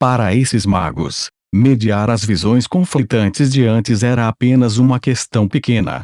Para esses magos, mediar as visões conflitantes de antes era apenas uma questão pequena.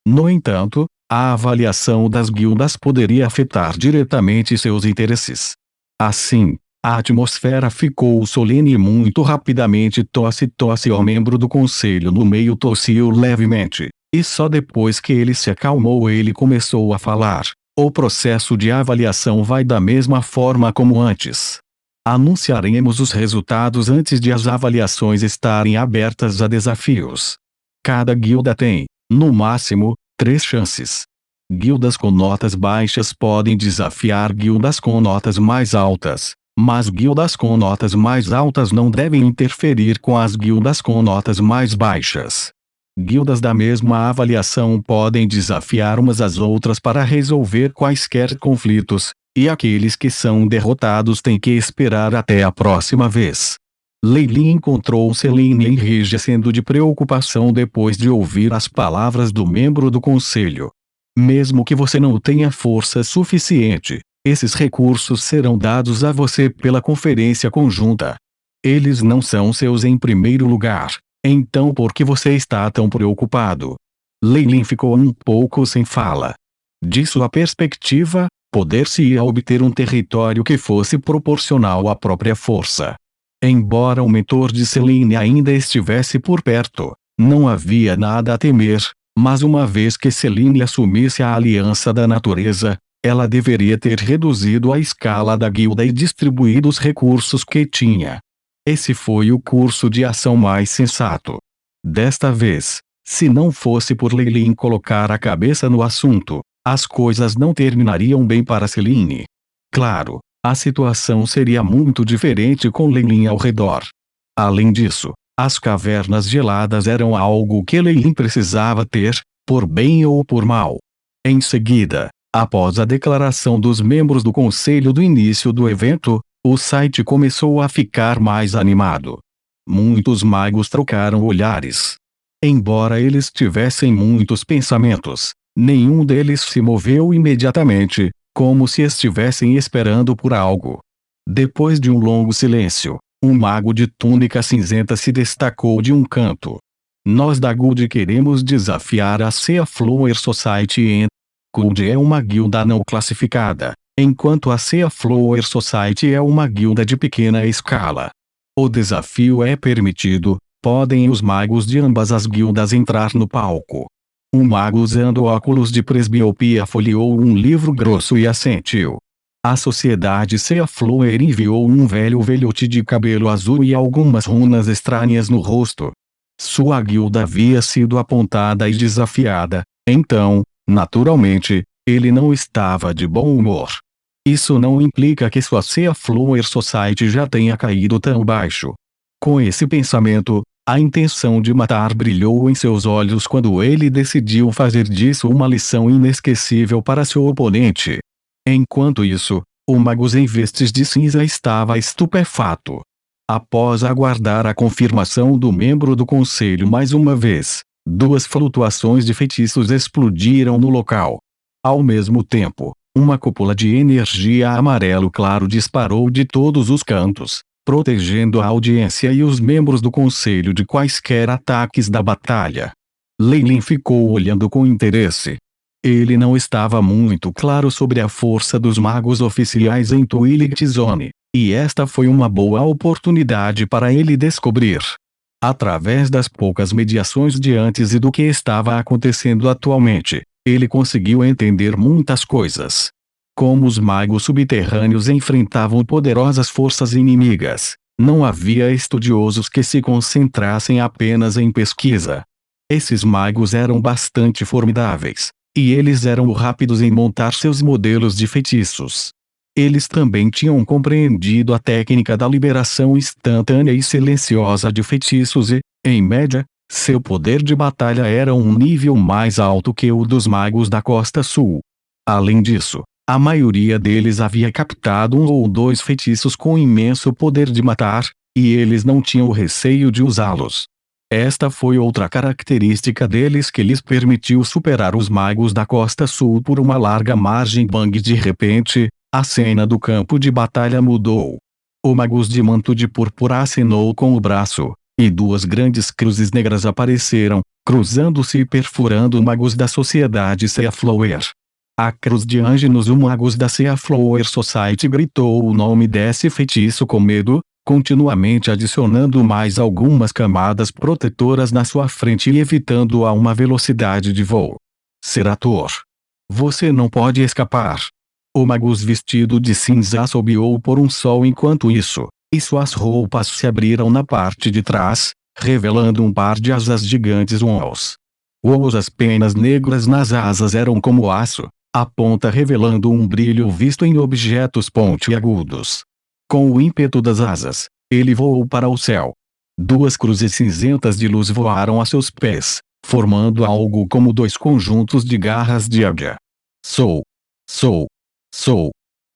No entanto, a avaliação das guildas poderia afetar diretamente seus interesses. Assim, a atmosfera ficou solene e muito rapidamente tosse o membro do conselho no meio tossiu levemente, e só depois que ele se acalmou ele começou a falar. O processo de avaliação vai da mesma forma como antes. Anunciaremos os resultados antes de as avaliações estarem abertas a desafios. Cada guilda tem, no máximo, 3 chances. Guildas com notas baixas podem desafiar guildas com notas mais altas, mas guildas com notas mais altas não devem interferir com as guildas com notas mais baixas. Guildas da mesma avaliação podem desafiar umas às outras para resolver quaisquer conflitos, e aqueles que são derrotados têm que esperar até a próxima vez. Lei encontrou Celine enrijecendo de preocupação depois de ouvir as palavras do membro do conselho. Mesmo que você não tenha força suficiente, esses recursos serão dados a você pela conferência conjunta. Eles não são seus em primeiro lugar, então por que você está tão preocupado? Lei ficou um pouco sem fala. De sua perspectiva, poder-se-ia obter um território que fosse proporcional à própria força. Embora o mentor de Celine ainda estivesse por perto, não havia nada a temer, mas uma vez que Celine assumisse a aliança da natureza, ela deveria ter reduzido a escala da guilda e distribuído os recursos que tinha. Esse foi o curso de ação mais sensato. Desta vez, se não fosse por Lei colocar a cabeça no assunto, as coisas não terminariam bem para Celine. Claro, a situação seria muito diferente com Lei ao redor. Além disso, as cavernas geladas eram algo que Lei precisava ter, por bem ou por mal. Em seguida, após a declaração dos membros do conselho do início do evento, o site começou a ficar mais animado. Muitos magos trocaram olhares. Embora eles tivessem muitos pensamentos, nenhum deles se moveu imediatamente, como se estivessem esperando por algo. Depois de um longo silêncio, um mago de túnica cinzenta se destacou de um canto. Nós da Guild queremos desafiar a Sea Flower Society. Guild é uma guilda não classificada, enquanto a Sea Flower Society é uma guilda de pequena escala. O desafio é permitido, podem os magos de ambas as guildas entrar no palco. Um mago usando óculos de presbiopia folheou um livro grosso e assentiu. A sociedade Sea Flower enviou um velho velhote de cabelo azul e algumas runas estranhas no rosto. Sua guilda havia sido apontada e desafiada, então, naturalmente, ele não estava de bom humor. Isso não implica que sua Sea Flower Society já tenha caído tão baixo. Com esse pensamento, a intenção de matar brilhou em seus olhos quando ele decidiu fazer disso uma lição inesquecível para seu oponente. Enquanto isso, o mago em vestes de cinza estava estupefato. Após aguardar a confirmação do membro do conselho mais uma vez, 2 flutuações de feitiços explodiram no local. Ao mesmo tempo, uma cúpula de energia amarelo claro disparou de todos os cantos, protegendo a audiência e os membros do conselho de quaisquer ataques da batalha. Lei ficou olhando com interesse. Ele não estava muito claro sobre a força dos magos oficiais em Twilight Zone, e esta foi uma boa oportunidade para ele descobrir. Através das poucas mediações de antes e do que estava acontecendo atualmente, ele conseguiu entender muitas coisas. Como os magos subterrâneos enfrentavam poderosas forças inimigas, não havia estudiosos que se concentrassem apenas em pesquisa. Esses magos eram bastante formidáveis, e eles eram rápidos em montar seus modelos de feitiços. Eles também tinham compreendido a técnica da liberação instantânea e silenciosa de feitiços e, em média, seu poder de batalha era um nível mais alto que o dos magos da Costa Sul. Além disso, a maioria deles havia captado 1 ou 2 feitiços com imenso poder de matar, e eles não tinham receio de usá-los. Esta foi outra característica deles que lhes permitiu superar os magos da Costa Sul por uma larga margem. Bang! De repente, a cena do campo de batalha mudou. O Magus de manto de púrpura acenou com o braço, e duas grandes cruzes negras apareceram, cruzando-se e perfurando o Magus da Sociedade Seaflower. A cruz de Angelus, o Magus da Seaflower Society, gritou o nome desse feitiço com medo, continuamente adicionando mais algumas camadas protetoras na sua frente e evitando a uma velocidade de voo. Serator, você não pode escapar. O Magus vestido de cinza assobiou por um sol enquanto isso, e suas roupas se abriram na parte de trás, revelando um par de asas gigantes Wons. As penas negras nas asas eram como aço, a ponta revelando um brilho visto em objetos pontiagudos. Com o ímpeto das asas, ele voou para o céu. Duas cruzes cinzentas de luz voaram a seus pés, formando algo como dois conjuntos de garras de águia. Sou.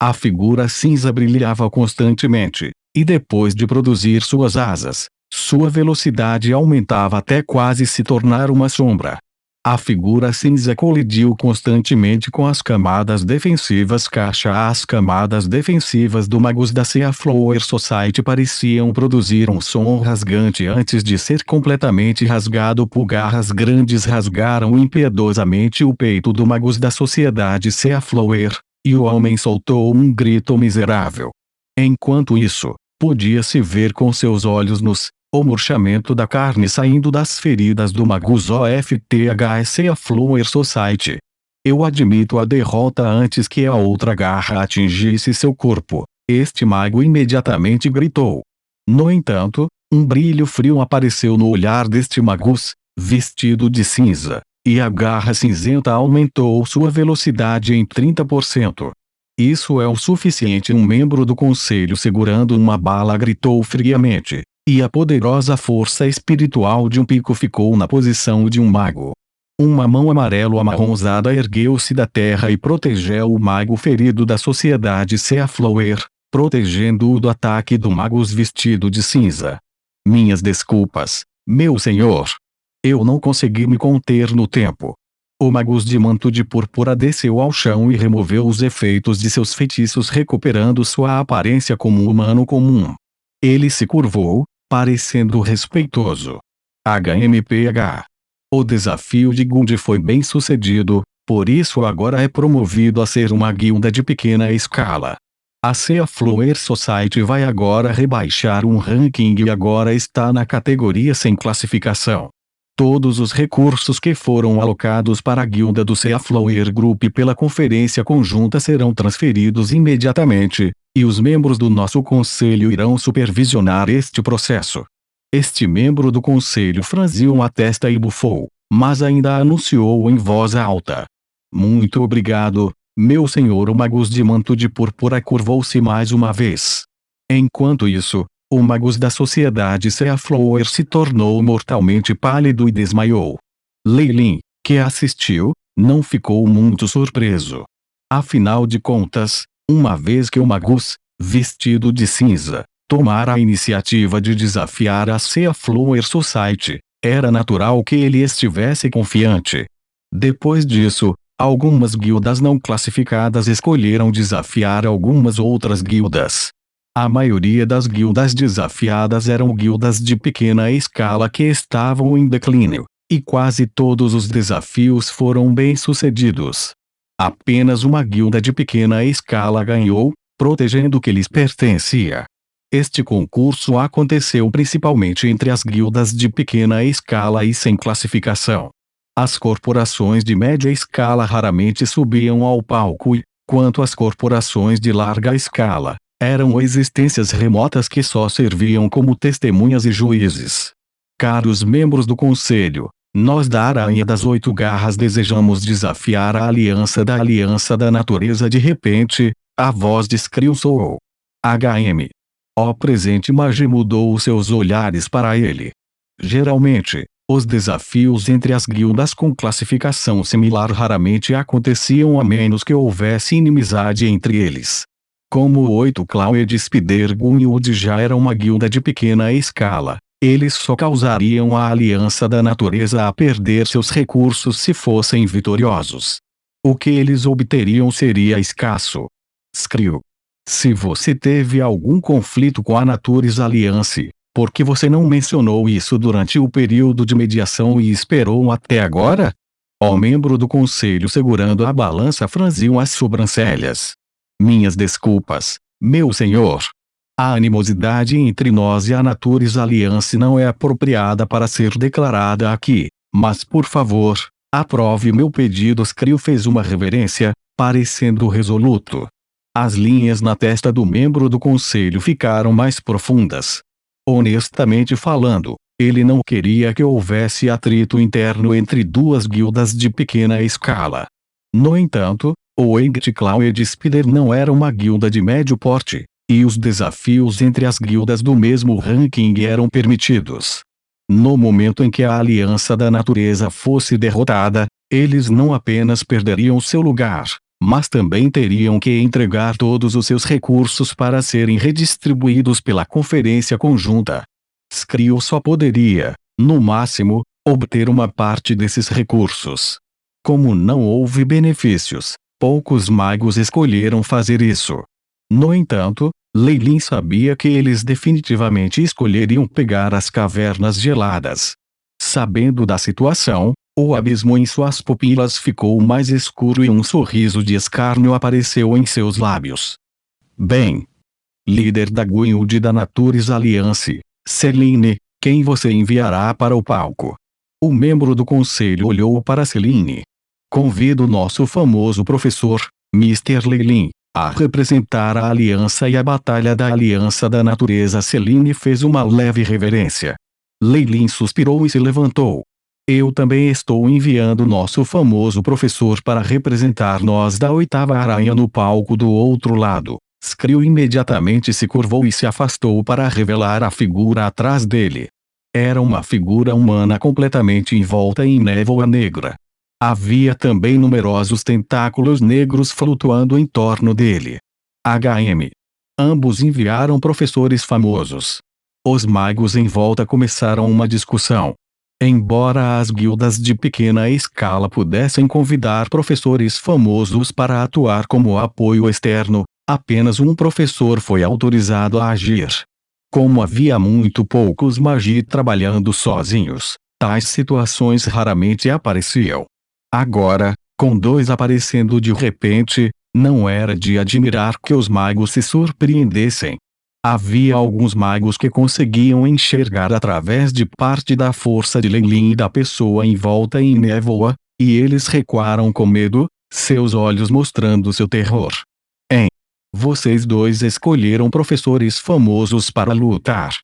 A figura cinza brilhava constantemente, e depois de produzir suas asas, sua velocidade aumentava até quase se tornar uma sombra. A figura cinza colidiu constantemente com as camadas defensivas caixa. As camadas defensivas do Magus da Seaflower Society pareciam produzir um som rasgante antes de ser completamente rasgado por garras grandes. Rasgaram impiedosamente o peito do Magus da Sociedade Seaflower, e o homem soltou um grito miserável. Enquanto isso, podia-se ver com seus olhos nus o murchamento da carne saindo das feridas do Magus OFTH Seaflower Society. Eu admito a derrota antes que a outra garra atingisse seu corpo, este mago imediatamente gritou. No entanto, um brilho frio apareceu no olhar deste Magus, vestido de cinza, e a garra cinzenta aumentou sua velocidade em 30%. Isso é o suficiente. Um membro do conselho segurando uma bala gritou friamente. E a poderosa força espiritual de um pico ficou na posição de um mago. Uma mão amarelo-amarronzada ergueu-se da terra e protegeu o mago ferido da Sociedade Seaflower, protegendo-o do ataque do Magus vestido de cinza. Minhas desculpas, meu senhor. Eu não consegui me conter no tempo. O Magus de manto de púrpura desceu ao chão e removeu os efeitos de seus feitiços, recuperando sua aparência como um humano comum. Ele se curvou, parecendo respeitoso. HMPH. O desafio de Gund foi bem sucedido, por isso agora é promovido a ser uma guilda de pequena escala. A Seaflower Society vai agora rebaixar um ranking e agora está na categoria sem classificação. Todos os recursos que foram alocados para a guilda do Seaflower Group pela conferência conjunta serão transferidos imediatamente, e os membros do nosso conselho irão supervisionar este processo. Este membro do conselho franziu a testa e bufou, mas ainda anunciou em voz alta. Muito obrigado, meu senhor. O Magus de manto de púrpura curvou-se mais uma vez. Enquanto isso, o Magus da Sociedade Seaflower se tornou mortalmente pálido e desmaiou. Leilin, que assistiu, não ficou muito surpreso. Afinal de contas, uma vez que o Magus, vestido de cinza, tomara a iniciativa de desafiar a Seaflower Society, era natural que ele estivesse confiante. Depois disso, algumas guildas não classificadas escolheram desafiar algumas outras guildas. A maioria das guildas desafiadas eram guildas de pequena escala que estavam em declínio, e quase todos os desafios foram bem-sucedidos. Apenas uma guilda de pequena escala ganhou, protegendo o que lhes pertencia. Este concurso aconteceu principalmente entre as guildas de pequena escala e sem classificação. As corporações de média escala raramente subiam ao palco e, quanto às corporações de larga escala, eram existências remotas que só serviam como testemunhas e juízes. Caros membros do Conselho, nós da Aranha das 8 Garras desejamos desafiar a Aliança da Natureza. De repente, a voz de Skrill soou. O presente mage mudou os seus olhares para ele. Geralmente, os desafios entre as guildas com classificação similar raramente aconteciam a menos que houvesse inimizade entre eles. Como o 8 Cloud Spiderwood já era uma guilda de pequena escala, eles só causariam a Aliança da Natureza a perder seus recursos se fossem vitoriosos. O que eles obteriam seria escasso. Skrill. Se você teve algum conflito com a Natureza Alliance, por que você não mencionou isso durante o período de mediação e esperou até agora? O membro do conselho segurando a balança franziu as sobrancelhas. Minhas desculpas, meu senhor. A animosidade entre nós e a Natureza Alliance não é apropriada para ser declarada aqui, mas por favor, aprove meu pedido. Screw fez uma reverência, parecendo resoluto. As linhas na testa do membro do conselho ficaram mais profundas. Honestamente falando, ele não queria que houvesse atrito interno entre duas guildas de pequena escala. No entanto, o Eight Cloud Spider não era uma guilda de médio porte, e os desafios entre as guildas do mesmo ranking eram permitidos. No momento em que a Aliança da Natureza fosse derrotada, eles não apenas perderiam seu lugar, mas também teriam que entregar todos os seus recursos para serem redistribuídos pela Conferência Conjunta. Screw só poderia, no máximo, obter uma parte desses recursos. Como não houve benefícios, poucos magos escolheram fazer isso. No entanto, Lei Lin sabia que eles definitivamente escolheriam pegar as cavernas geladas. Sabendo da situação, o abismo em suas pupilas ficou mais escuro e um sorriso de escárnio apareceu em seus lábios. Bem, líder da guilda da Natureza Alliance, Celine, quem você enviará para o palco? O membro do conselho olhou para Celine. Convido nosso famoso professor, Mr. Leilin, a representar a Aliança e a Batalha da Aliança da Natureza. Celine fez uma leve reverência. Leilin suspirou e se levantou. Eu também estou enviando nosso famoso professor para representar nós da Oitava Aranha no palco do outro lado. Screw imediatamente se curvou e se afastou para revelar a figura atrás dele. Era uma figura humana completamente envolta em névoa negra. Havia também numerosos tentáculos negros flutuando em torno dele. HM. Ambos enviaram professores famosos. Os magos em volta começaram uma discussão. Embora as guildas de pequena escala pudessem convidar professores famosos para atuar como apoio externo, apenas um professor foi autorizado a agir. Como havia muito poucos magi trabalhando sozinhos, tais situações raramente apareciam. Agora, com dois aparecendo de repente, não era de admirar que os magos se surpreendessem. Havia alguns magos que conseguiam enxergar através de parte da força de Leilin e da pessoa em volta em névoa, e eles recuaram com medo, seus olhos mostrando seu terror. Vocês dois escolheram professores famosos para lutar.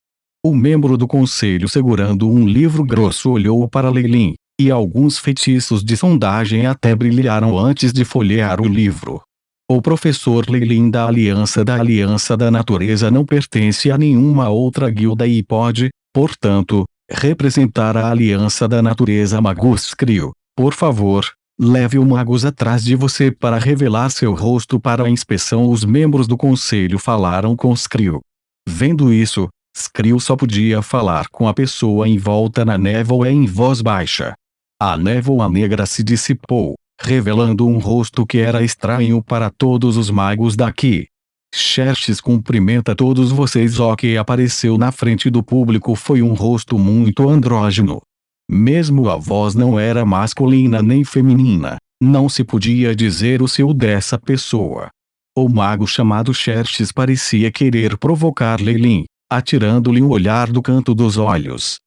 O membro do conselho segurando um livro grosso olhou para Leilin, e alguns feitiços de sondagem até brilharam antes de folhear o livro. O professor Leilin da Aliança da Natureza não pertence a nenhuma outra guilda e pode, portanto, representar a Aliança da Natureza. Magus Screw, por favor, leve o Magus atrás de você para revelar seu rosto para a inspeção. Os membros do conselho falaram com Screw. Vendo isso, Screw só podia falar com a pessoa em volta na névoa em voz baixa. A névoa negra se dissipou, revelando um rosto que era estranho para todos os magos daqui. Xerxes cumprimenta todos vocês. O que apareceu na frente do público foi um rosto muito andrógeno. Mesmo a voz não era masculina nem feminina, não se podia dizer o seu dessa pessoa. O mago chamado Xerxes parecia querer provocar Leilin, atirando-lhe um olhar do canto dos olhos.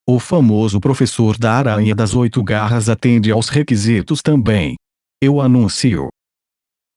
O famoso professor da Aranha das 8 Garras atende aos requisitos também. Eu anuncio.